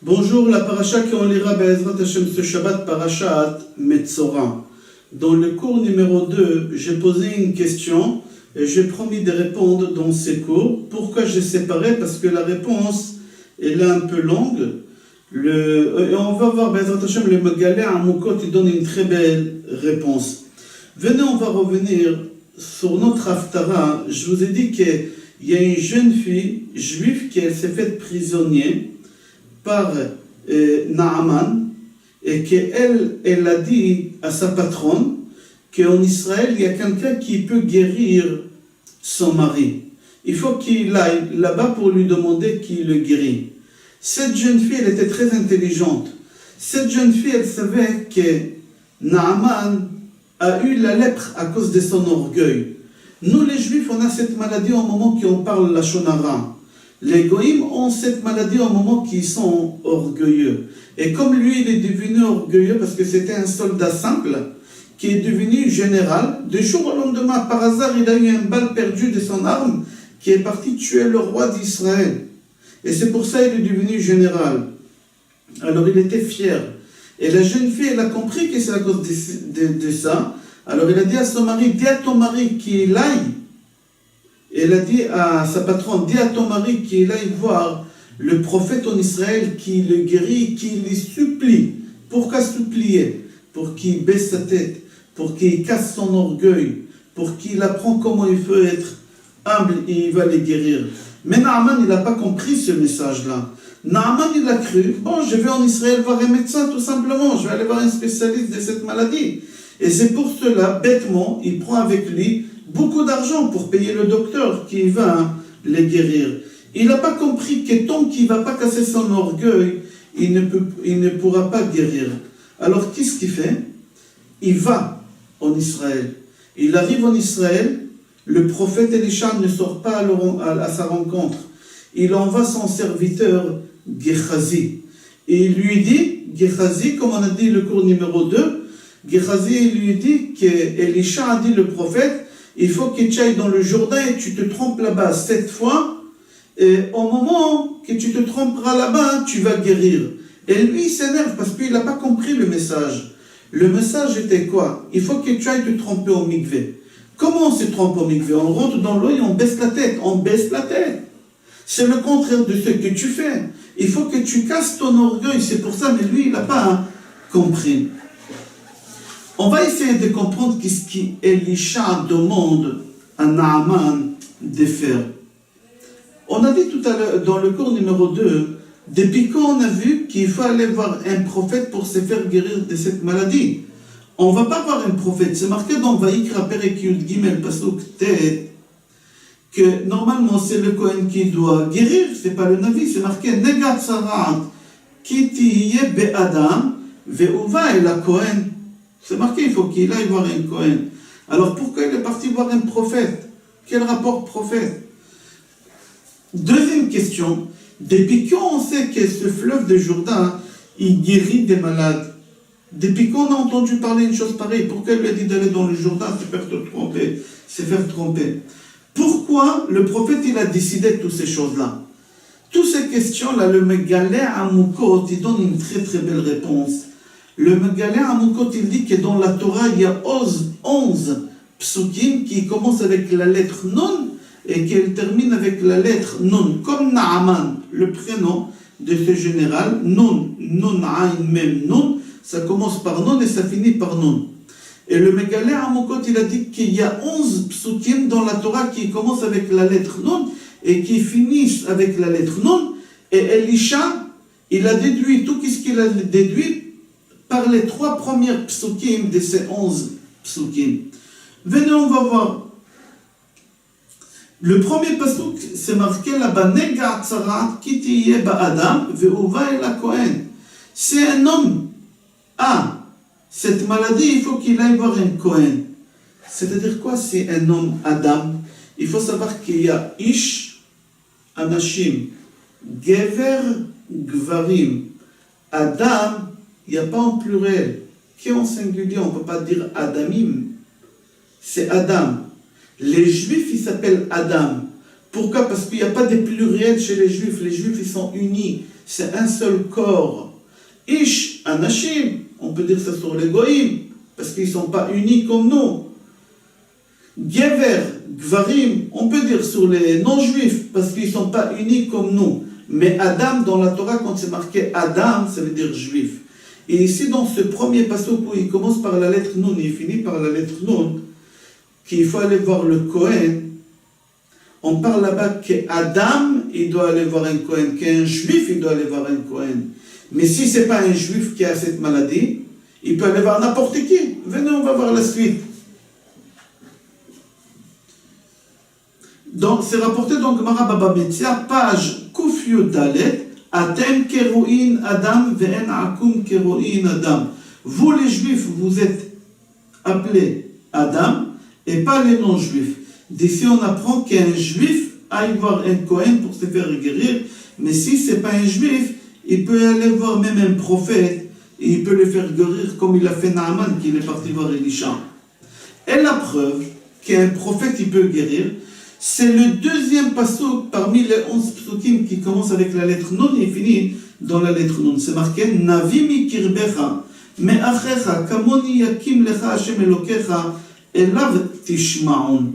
Bonjour, la paracha qu'on lira Be'ezrat Hashem ce Shabbat, parachat Metzora. Dans le cours numéro 2, j'ai posé une question et j'ai promis de répondre dans ces cours. Pourquoi j'ai séparé? Parce que la réponse elle est un peu longue. Et on va voir Be'ezrat Hashem, le Megalé Amukot, il donne une très belle réponse. Venez, on va revenir sur notre Haftara. Je vous ai dit qu'il y a une jeune fille juive qui s'est faite prisonnière par Naaman, et qu'elle a dit à sa patronne qu'en Israël, il y a quelqu'un qui peut guérir son mari. Il faut qu'il aille là-bas pour lui demander qui le guérit. Cette jeune fille, elle était très intelligente. Cette jeune fille, elle savait que Naaman a eu la lèpre à cause de son orgueil. Nous, les Juifs, on a cette maladie au moment qu'on parle la shonara. Les goïms ont cette maladie au moment qu'ils sont orgueilleux. Et comme lui, il est devenu orgueilleux parce que c'était un soldat simple qui est devenu général, du jour au lendemain, par hasard, il a eu une balle perdue de son arme qui est parti tuer le roi d'Israël. Et c'est pour ça qu'il est devenu général. Alors il était fier. Et la jeune fille, elle a compris que c'est à cause de ça. Alors il a dit à son mari, dis à ton mari qu'il aille. Elle a dit à sa patronne, dis à ton mari qu'il aille voir le prophète en Israël qui le guérit, qui lui supplie. Pourquoi supplier? Pour qu'il baisse sa tête, pour qu'il casse son orgueil, pour qu'il apprend comment il faut être humble et il va les guérir. Mais Naaman, il n'a pas compris ce message-là. Naaman, il a cru, bon, je vais en Israël voir un médecin tout simplement, je vais aller voir un spécialiste de cette maladie. Et c'est pour cela, bêtement, il prend avec lui beaucoup d'argent pour payer le docteur qui va les guérir. Il n'a pas compris que tant qu'il ne va pas casser son orgueil, il ne pourra pas guérir. Alors qu'est-ce qu'il fait? Il va en Israël. Il arrive en Israël, le prophète Elisha ne sort pas à sa rencontre. Il envoie son serviteur Gehazi. Et il lui dit, Gehazi, comme on a dit le cours numéro 2, Gehazi lui dit qu'Elisha a dit le prophète, il faut que tu ailles dans le Jourdain et tu te trompes là-bas 7 fois. Et au moment que tu te tromperas là-bas, tu vas guérir. Et lui, il s'énerve parce qu'il n'a pas compris le message. Le message était quoi? Il faut que tu ailles te tromper au mikvé. Comment on se trompe au mikvé? On rentre dans l'eau et on baisse la tête. On baisse la tête. C'est le contraire de ce que tu fais. Il faut que tu casses ton orgueil. C'est pour ça, mais lui, il n'a pas compris. On va essayer de comprendre ce qu'Elisha demande à Naaman de faire. On a dit tout à l'heure, dans le cours numéro 2, depuis quand on a vu qu'il faut aller voir un prophète pour se faire guérir de cette maladie. On ne va pas voir un prophète. C'est marqué dans Vaïkra Perek Yud Gimel Pasuk Tet que normalement c'est le Kohen qui doit guérir, c'est pas le Navi. C'est marqué Negat Sarat Ki Tiye Be'adam Ve'uva El Kohen. C'est marqué, il faut qu'il aille voir un Kohen. Alors pourquoi il est parti voir un prophète? Quel rapport prophète? Deuxième question, depuis quand on sait que ce fleuve de Jourdain, il guérit des malades? Depuis quand on a entendu parler d'une chose pareille? Pourquoi il lui a dit d'aller dans le Jourdain se faire tromper? Pourquoi le prophète il a décidé de toutes ces choses-là? Toutes ces questions-là, le Megalé Amukot, il donne une très très belle réponse. Le Megalé Amukot, il dit que dans la Torah, il y a 11 psukim qui commencent avec la lettre Nun et qui terminent avec la lettre Nun. Comme Naaman, le prénom de ce général, Nun, Nun, Ain, Mem, Nun, ça commence par Nun et ça finit par Nun. Et le Megalé Amukot, il a dit qu'il y a 11 psukim dans la Torah qui commencent avec la lettre Nun et qui finissent avec la lettre Nun. Et Elisha, il a déduit tout ce qu'il a déduit par les 3 premières psukim de ces 11 psukim. Venez, on va voir. Le premier pasuk, c'est marqué là-bas, Negat Sarat Ki Tiye Ba'adam Ve'uva El Kohen. C'est un homme. Cette maladie, il faut qu'il aille voir un Kohen. C'est-à-dire quoi, c'est un homme Adam? Il faut savoir qu'il y a Ish, Anashim, Gever, Gvarim. Adam, il n'y a pas en pluriel. Qui est en singulier? On ne peut pas dire Adamim. C'est Adam. Les Juifs, ils s'appellent Adam. Pourquoi? Parce qu'il n'y a pas de pluriel chez les Juifs. Les Juifs, ils sont unis. C'est un seul corps. Ish, Anashim, on peut dire ça sur les Goïm, parce qu'ils ne sont pas unis comme nous. Gever, Gvarim, on peut dire sur les non-juifs, parce qu'ils ne sont pas unis comme nous. Mais Adam, dans la Torah, quand c'est marqué Adam, ça veut dire juif. Et ici, dans ce premier passage où il commence par la lettre Nun, il finit par la lettre Nun, qu'il faut aller voir le Kohen, on parle là-bas qu'Adam, il doit aller voir un Kohen, qu'un juif, il doit aller voir un Kohen. Mais si ce n'est pas un juif qui a cette maladie, il peut aller voir n'importe qui. Venez, on va voir la suite. Donc, c'est rapporté dans Gemara Baba Metzia, page Kuf Yud Dalet, Atem keroin Adam ve'en akum keroin Adam. Vous les juifs, vous êtes appelés Adam et pas les non-juifs. D'ici, on apprend qu'un juif aille voir un Kohen pour se faire guérir, mais si ce n'est pas un juif, il peut aller voir même un prophète et il peut le faire guérir comme il a fait Naaman, qu'il est parti voir Elisha. Et la preuve qu'un prophète il peut guérir, c'est le deuxième passouk parmi les 11 psukim qui commence avec la lettre Nun et finit dans la lettre Nun. C'est marqué Navi mi kirbecha me'achecha kamoni yakim lecha Hashem elokecha elav tishma'un.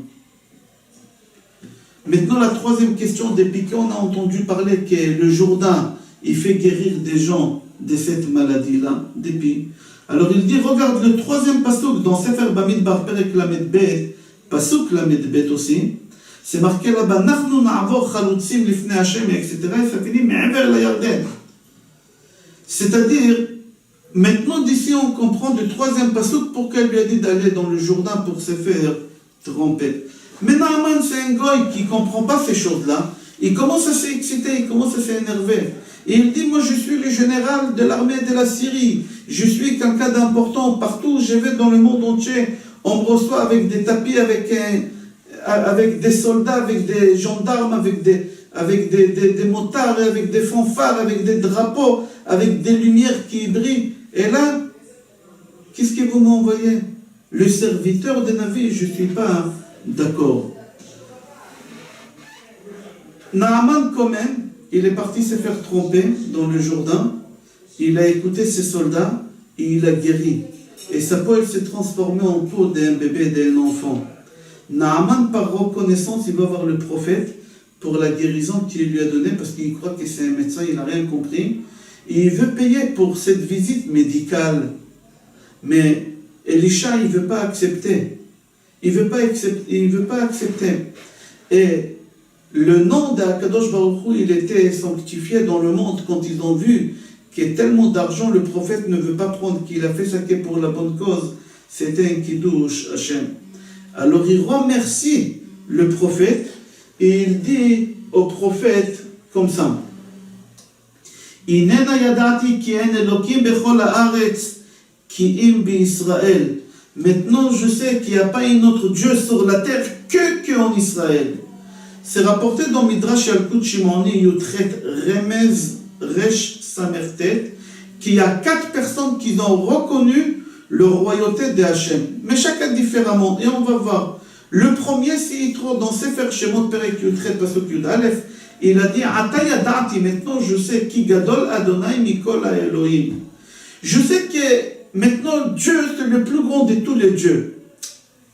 Maintenant, la troisième question des piquets, on a entendu parler que le Jourdain, il fait guérir des gens de cette maladie-là, d'épis. Alors il dit, regarde le troisième passouk dans Sefer Bamidbar Perek Lamed Bet, passouk Lamed Bet aussi, c'est marqué là-bas, Nachnu na'avor chalutzim lifnei Hashem, etc. Et ça finit, me'aver la Yarden. C'est-à-dire, maintenant d'ici on comprend du troisième passouk pourquoi il lui a dit d'aller dans le Jourdain pour se faire tromper. Mais Naaman, c'est un goy qui ne comprend pas ces choses-là. Il commence à s'exciter, il commence à s'énerver. Et il dit, moi je suis le général de l'armée de la Syrie. Je suis quelqu'un d'important. Partout où je vais dans le monde entier, on me reçoit avec des tapis, avec des soldats, avec des gendarmes, avec des motards, avec des fanfares, avec des drapeaux, avec des lumières qui brillent. Et là, qu'est-ce que vous m'envoyez? Le serviteur de Navi, je ne suis pas d'accord. Naaman, quand même, il est parti se faire tromper dans le Jourdain. Il a écouté ses soldats et il a guéri. Et sa peau, elle s'est transformée en peau d'un bébé, d'un enfant. Naaman, par reconnaissance, il va voir le prophète pour la guérison qu'il lui a donnée parce qu'il croit que c'est un médecin, il n'a rien compris. Et il veut payer pour cette visite médicale. Mais Elisha, il ne veut pas accepter. Il ne veut pas accepter. Et le nom d'Akadosh Baruch Hu, il était sanctifié dans le monde quand ils ont vu qu'il y a tellement d'argent, le prophète ne veut pas prendre, qu'il a fait ça que pour la bonne cause. C'était un kiddush Hashem. Alors il remercie le prophète et il dit au prophète comme ça. Inena yadati ki en Elokim bechol haaretz ki im bi-Israël. Maintenant, je sais qu'il n'y a pas un autre Dieu sur la terre qu'en Israël. C'est rapporté dans Midrash Yalkut Shimoni Yutret Remez Resh Samertet qu'il y a 4 personnes qui ont reconnu la royauté de Hachem. Mais chacun différemment. Et on va voir. Le premier, s'il trouve dans Sefer Shemot Perek Yutret Pasuk Yud Aleph, il a dit Ata yadati, maintenant je sais qui Gadol Adonai Mikol Elohim. Je sais que maintenant, Dieu, c'est le plus grand de tous les dieux.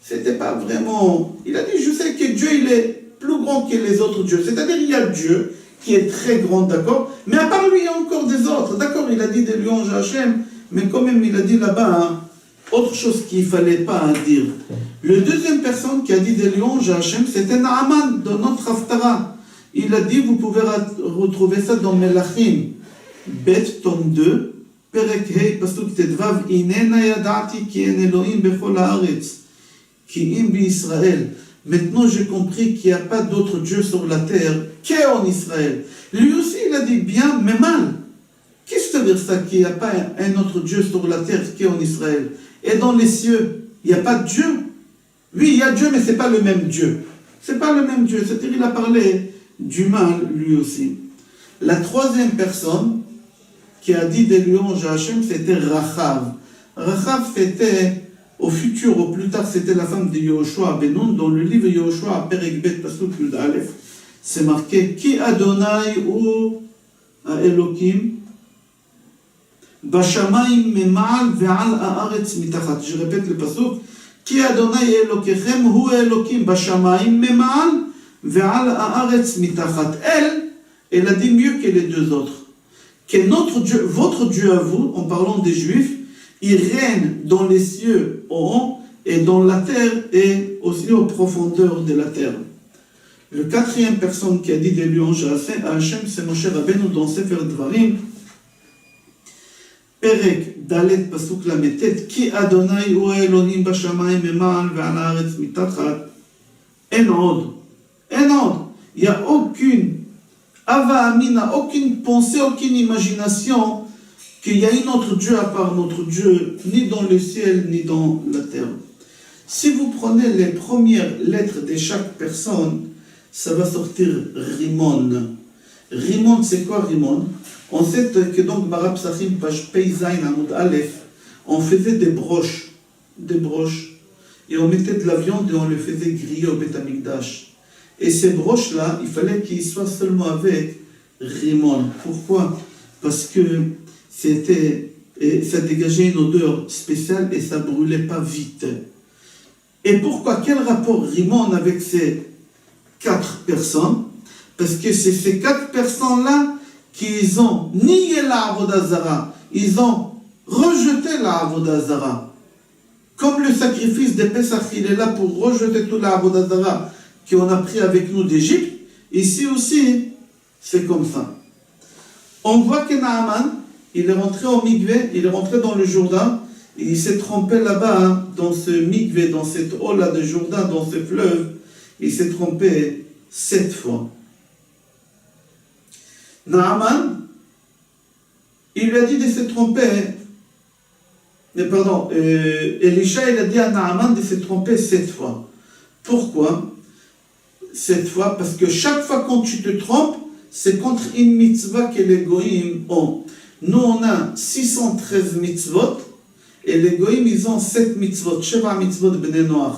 C'était pas vraiment... Il a dit, je sais que Dieu, il est plus grand que les autres dieux. C'est-à-dire, il y a Dieu qui est très grand, d'accord? Mais à part lui, il y a encore des autres. D'accord, il a dit des louanges à Hachem, mais quand même, il a dit là-bas, autre chose qu'il ne fallait pas dire. Le deuxième personne qui a dit des louanges à Hachem, c'était Naaman, dans notre Haftara. Il a dit, vous pouvez retrouver ça dans Melachim, Bet, tome 2, Perek Hei, Pasuk Tedvav, Inena yadati ki en Elohim bechol haaretz, ki im bi-Israël. Maintenant, j'ai compris qu'il n'y a pas d'autre Dieu sur la terre qu'en Israël. Lui aussi, il a dit bien, mais mal. Qu'est-ce que ça veut dire ça, qu'il n'y a pas un autre Dieu sur la terre qu'en Israël? Et dans les cieux, il n'y a pas de Dieu? Oui, il y a Dieu, mais ce n'est pas le même Dieu. Ce n'est pas le même Dieu. C'est-à-dire qu'il a parlé du mal, lui aussi. La troisième personne qui a dit des louanges à Hachem, c'était Rachav. Rachav, c'était, au futur, au plus tard, c'était la femme de Yehoshua ben Nun, dans le livre Yehoshua, Perek Bet, Pasuk Yud Aleph. c'est marqué Ki Adonai ou Elohim Bashamayim mema'al ve'al haaretz mitachat. Je répète le pasuk. Ki Adonai Elokechem hu Elohim Bashamayim mema'al ve'al haaretz mitachat. Elle a dit mieux que les deux autres. Que notre Dieu, votre Dieu à vous, en parlant des Juifs, il règne dans les cieux au haut et dans la terre et aussi aux profondeurs de la terre. Le quatrième personne qui a dit des louanges à Hachem, c'est Moshe Rabbeinu dans Sefer Dvarim. Perek Dalet Pasuk Lametet Ki Adonai hu Elohim Bashamayim mema'al ve'al haaretz mitachat. En od. Il n'y a aucune Ava Amina, aucune pensée, aucune imagination qu'il y a un autre Dieu à part notre Dieu, ni dans le ciel, ni dans la terre. Si vous prenez les premières lettres de chaque personne, ça va sortir Rimon. Rimon, c'est quoi Rimon? On sait que donc, Barab Sachim, page Peizain, Amoud Aleph, on faisait des broches, et on mettait de la viande et on le faisait griller au Beth Amikdash. Et ces broches-là, il fallait qu'ils soient seulement avec Rimon. Pourquoi? Parce que ça dégageait une odeur spéciale et ça ne brûlait pas vite. Et pourquoi? Quel rapport Rimon avec ces 4 personnes? Parce que c'est ces 4 personnes-là qui ont nié la Avodah Zara. Ils ont rejeté la Avodah Zara. Comme le sacrifice de Pesach, il est là pour rejeter toute la Avodah Zara qu'on a pris avec nous d'Égypte, ici aussi, c'est comme ça. On voit que Naaman, il est rentré au mikvé, il est rentré dans le Jourdain, et il s'est trompé là-bas, dans ce mikvé, dans cette eau-là de Jourdain, dans ce fleuve, il s'est trompé 7 fois. Naaman, il lui a dit de se tromper, Elisha, il a dit à Naaman de se tromper 7 fois. Pourquoi? 7 fois, parce que chaque fois quand tu te trompes, c'est contre une mitzvah que les goïms ont. Nous, on a 613 mitzvot, et les goïms, ils ont 7 mitzvot, Sheva mitzvot bnei noach.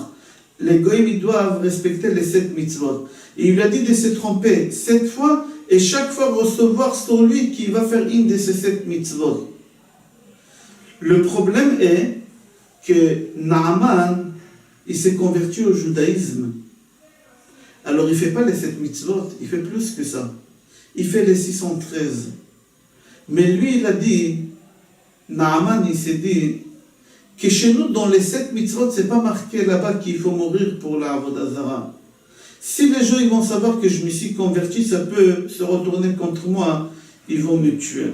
Les goïms, ils doivent respecter les 7 mitzvot. Et il lui a dit de se tromper 7 fois, et chaque fois recevoir sur lui qui va faire une de ces 7 mitzvot. Le problème est que Naaman, il s'est converti au judaïsme. Alors il ne fait pas les 7 mitzvot, il fait plus que ça. Il fait les 613. Mais lui, il a dit, Naaman, il s'est dit, que chez nous, dans les 7 mitzvot, ce n'est pas marqué là-bas qu'il faut mourir pour la Avodah Zara. Si les gens ils vont savoir que je me suis converti, ça peut se retourner contre moi, ils vont me tuer.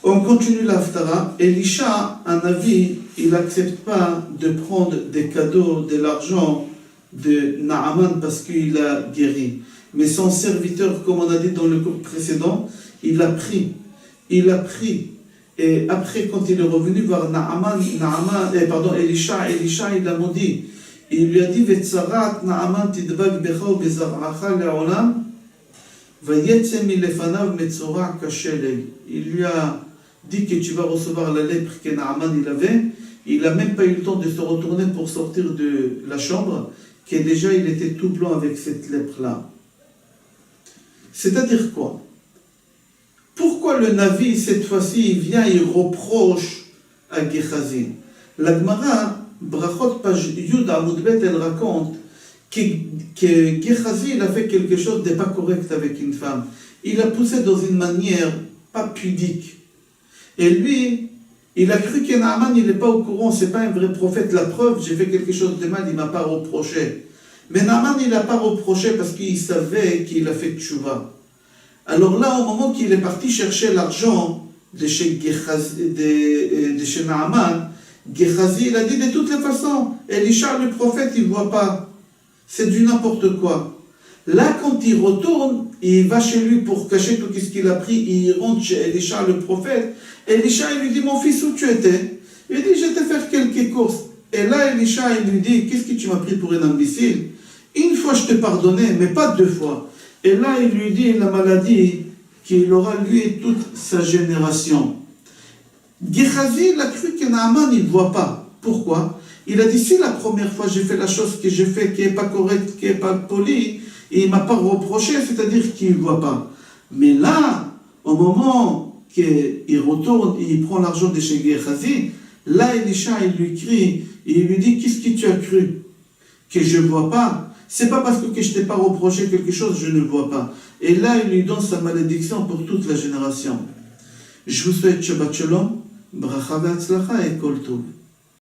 On continue l'Haftara. Elisha, un avis, il n'accepte pas de prendre des cadeaux, de l'argent de Naaman parce qu'il a guéri. Mais son serviteur, comme on a dit dans le cours précédent, il a pris. Et après, quand il est revenu voir Elisha, il a maudit. Il lui a dit, Vetzarat Naaman tidbag becha u bezaracha le'olam, vayetze milefanav metzora kashelei. Il lui a dit que tu vas recevoir la lèpre que Naaman il avait. Il n'a même pas eu le temps de se retourner pour sortir de la chambre, que déjà il était tout blanc avec cette lèpre-là. C'est-à-dire quoi? Pourquoi le Navi, cette fois-ci, il vient et reproche à Gehazi? La Gemara, Brachot, page Yud Amoudbet, elle raconte que Gehazi, il a fait quelque chose de pas correct avec une femme. Il a poussé dans une manière pas pudique. Et lui, il a cru que Naaman, il n'est pas au courant, c'est pas un vrai prophète. La preuve, j'ai fait quelque chose de mal, il ne m'a pas reproché. Mais Naaman, il n'a pas reproché parce qu'il savait qu'il a fait tchouva. Alors là, au moment qu'il est parti chercher l'argent de chez Naaman, Gehazi, il a dit de toutes les façons, Elisha, le prophète, il ne voit pas. C'est du n'importe quoi. Là, quand il retourne, il va chez lui pour cacher tout ce qu'il a pris, il rentre chez Elisha, le prophète. Elisha, il lui dit, mon fils, où tu étais? Il dit, j'étais faire quelques courses. Et là, Elisha, il lui dit, qu'est-ce que tu m'as pris pour un imbécile? Une fois, je te pardonnais, mais pas 2 fois. Et là, il lui dit la maladie qu'il aura lui et toute sa génération. Gehazi, il a cru que Naaman, il ne voit pas. Pourquoi? Il a dit, si la première fois j'ai fait la chose que j'ai fait, qui n'est pas correcte, qui n'est pas polie, et il ne m'a pas reproché, c'est-à-dire qu'il ne voit pas. Mais là, au moment qu'il retourne et il prend l'argent de chez Gehazi, là, Elisha, il lui crie, et il lui dit, qu'est-ce que tu as cru? Que je ne vois pas. C'est pas parce que je ne t'ai pas reproché quelque chose, je ne vois pas. Et là, il lui donne sa malédiction pour toute la génération. Je vous souhaite Shabbat Shalom, Bracha ve'Hatzlacha et Kol Tov.